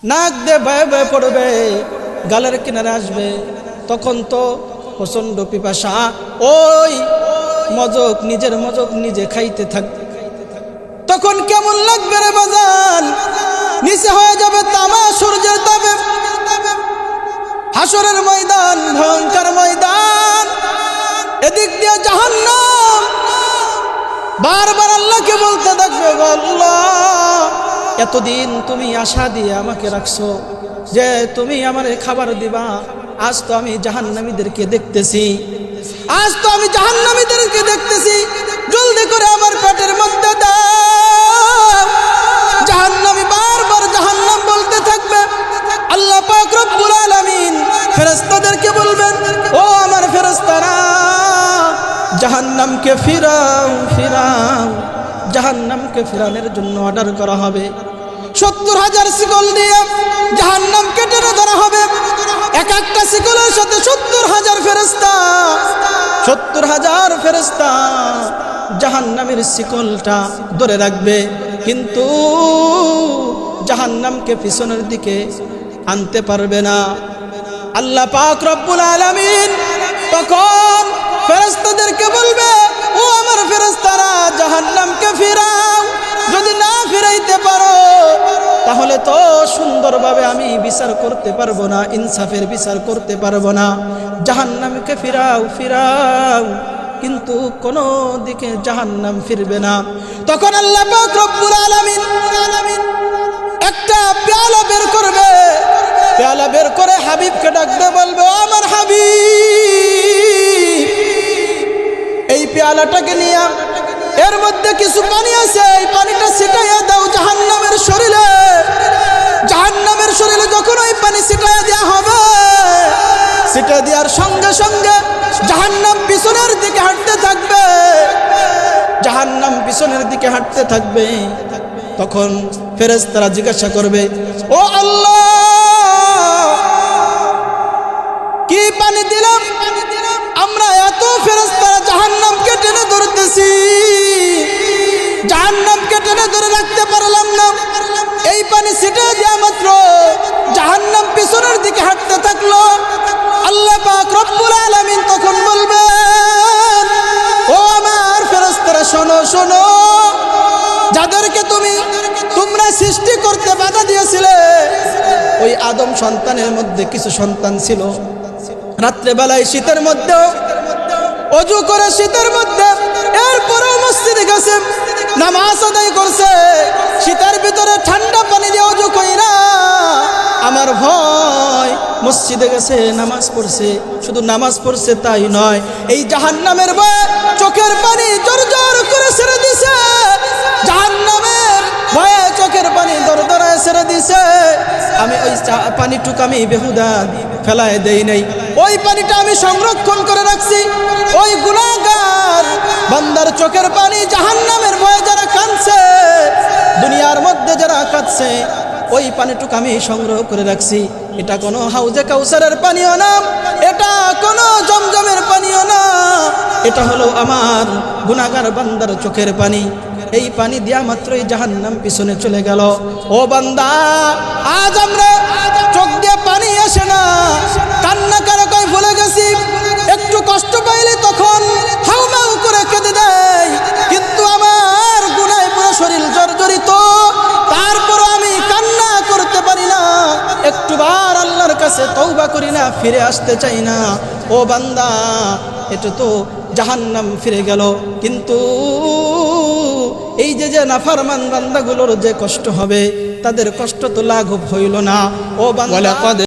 নাক দিয়ে বয়ে বয়ে পড়বে, গালের কিনারে আসবে, তখন তো প্রচণ্ড পিপাসা, ওই মজক নিজের মজক নিজে খাইতে থাকবে। তখন কেমন লাগবে রে বাজান, নিচে হয়ে যাবে তামা সূর্যের তাপে। হাসরের ময়দান ভয়ঙ্কর ময়দান, এদিক দিয়ে জাহান্নাম বারবার আল্লাহকে বলতে থাকবে, আল্লাহ এতদিন তুমি আশা দিয়ে আমাকে রাখছো যে তুমি আমারে খাবার দিবা, আজ তো আমি জাহান্নামীদেরকে দেখতেছি, আজ তো আমি জাহান্নামীদেরকে দেখতেছি, জলদি করে আমার পেটের মধ্যে দাও। জাহান্নামী বারবার জাহান্নাম বলতে থাকবে। আল্লাহ পাক রব্বুল আলামিন ফেরেশতাদেরকে বলবেন, ও আমার ফেরেশতারা, জাহান্নামকে ফিরাও ফিরাও। জাহান্নামকে ফিরানোর জন্য অর্ডার করা হবে। 70,000 শিকল দিয়ে জাহান্নামকে টেনে ধরা হবে। এক একটা শিকলের সাথে 70,000 ফেরেশতা, 70,000 ফেরেশতা জাহান্নামের শিকলটা ধরে রাখবে, কিন্তু জাহান্নামকে পিছনের দিকে আনতে পারবে না। আল্লাহ পাক রব্বুল আলামিন তখন ফেরেশতাদেরকে বলবে, ও আমার ফেরেশতারা, জাহান্নামকে ফিরাও। যদি না ফিরাইতে পারো তাহলে তো সুন্দরভাবে আমি বিচার করতে পারবো না, ইনসাফের বিচার করতে পারবো না। জাহান্নামকে ফিরাও ফিরাও, কিন্তু কোনো দিকে জাহান্নাম ফিরবে না। তখন আল্লাহ পাক রব্বুল আলামিন একটা পেয়ালা বের করবে, পেয়ালা বের করে হাবিবকে ডাকতে বলবে, ও আমার হাবিব, এই পেয়ালাটাকে নিয়ে এর মধ্যে কিছু পানি আছে, এই পানিটা ছিটাইয়া দাও জাহান্নামের শরীরে। জাহান্নামের শরীরে যখন ওই পানি ছিটাইয়া দেওয়া হবে, ছিটা দেওয়ার সঙ্গে সঙ্গে জাহান্নাম পিছনের দিকে হাঁটতে থাকবে, জাহান্নাম পিছনের দিকে হাঁটতে থাকবে। তখন ফেরেশতারা জিজ্ঞাসা করবে, ও আল্লাহ, কি পানি দিলাম, আমরা এত ফেরেশতারা জাহান্নামকে টেনে ধরতেছি, জাহান্নামকে টেনে ধরে রাখতে পারলাম না। এই পানি ছিটে দেওয়া মাত্র জাহান্নাম পিছনের দিকে হাঁটতে থাকলো। আল্লাহ পাক রব্বুল আলামিন তখন বলবেন, ও আমার ফেরেশতারা, শোনো শোনো, যাদেরকে তোমরা সৃষ্টি করতে বাধা দিয়েছিলে, ওই আদম সন্তানের মধ্যে কিছু সন্তান ছিল, রাত্রেবেলায় শীতের মধ্যে অজু করে, শীতের মধ্যে এরপরেও মসজিদে গেছে, নামাজ আদায় করছে, শীতের ভিতরে ঠান্ডা পানি দিয়ে অজু কইরা আমার ভয় মসজিদে গেছে, নামাজ পড়ছে। শুধু নামাজ পড়ছে তাই নয়, এই জাহান্নামের ভয়ে চোখের পানি জোর জোর করে ছেড়ে দিছে, জাহান্নামের ভয়ে চোখের পানি দরদরায় ছেড়ে দিছে। আমি ওই পানিটুকু আমি বেহুদা ফেলায় দেই নাই, ওই পানিটা আমি সংরক্ষণ করে রাখছি। ওই গুনাহগার বান্দার চোখের পানি, জাহান্নামের ভয়ে যারা কাঁদছে, দুনিয়ার মধ্যে যারা কাঁদছে, ওই পানিটুকু আমি সংগ্রহ করে রাখছি। এটা কোনো হাউজে কাউসারের পানিও না, এটা কোনো জমজমের পানিও না, এটা হলো আমার গুনাহগার বান্দার চোখের পানি। এই পানি দেয়া মাত্রই জাহান্নাম পিছনে চলে গেল। ও বান্দা, আজ আমরা চোখ দিয়ে পানি আসে না, কান্না কারা কয় ভুলে গেছি, একটু কষ্ট পাইলে তখন হাউমাউ করে কেঁদে দেয়, কিন্তু আমার গুনায় পুরো শরীর জর্জরিত, তারপরও আমি কান্না করতে পারি না, একটুবার আল্লাহর কাছে তওবা করি না, ফিরে আসতে চাই না। ও বান্দা, এটা তো জাহান্নাম ফিরে গেল, কিন্তু এই যে নাফরমান বান্দাগুলোর যে কষ্ট হবে, তাদের কষ্ট তো লাঘব হইল না। ও বান্দা,